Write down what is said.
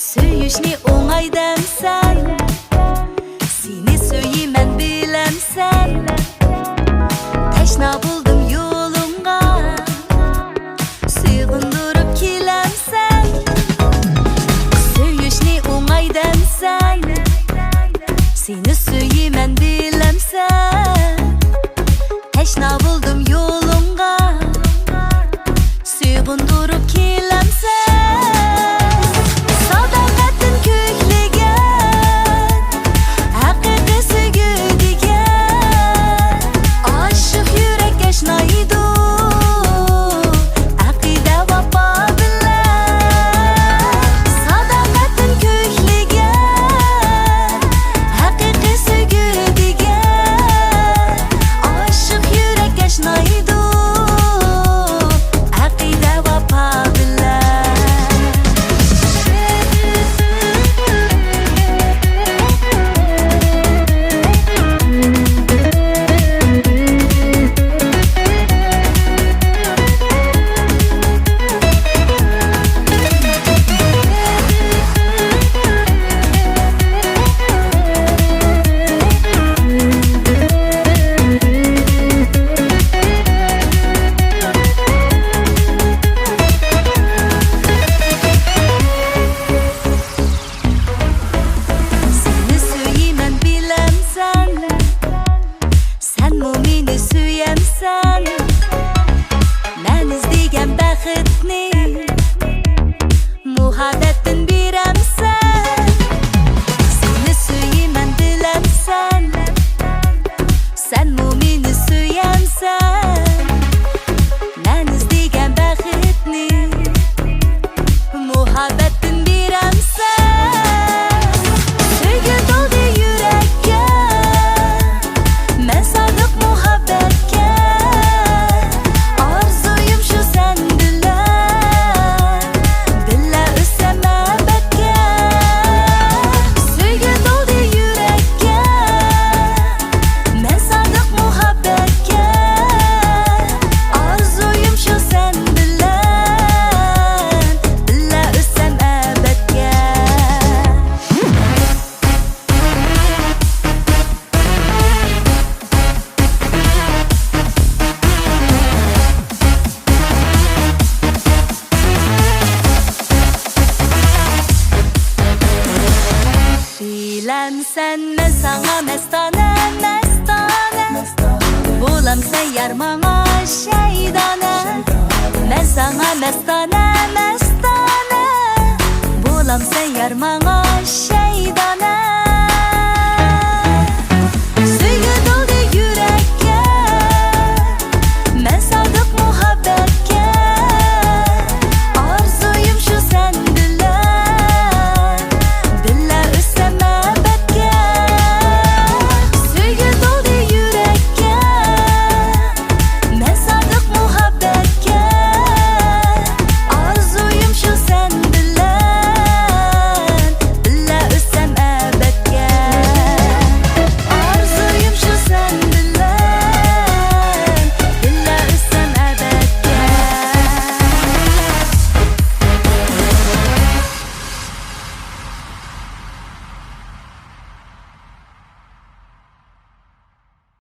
Söyüşni oңайдан sen, seni söylemen bilemsen. Teşna buldum yolunga, sığındırıp kilemsen. Söyüşni oңайдан sen, seni söylemen bilemsen. Teşna buldum yolunga, sığındırıp kilemsen. Ben izleygen bəxtni, muhabbetin biremsen. Seni söylemen dilemsen, sen mumini söyemsen. Ben izleygen bəxtni, muhabbetin biremsen. Sevgi doldu yürekке, ben sadık muhabbetke. Sen men sana mestane, mestane. Bulam sen yar bana şeydane. Men sana mestane, mestane. Bulam sen yar bana şeydane.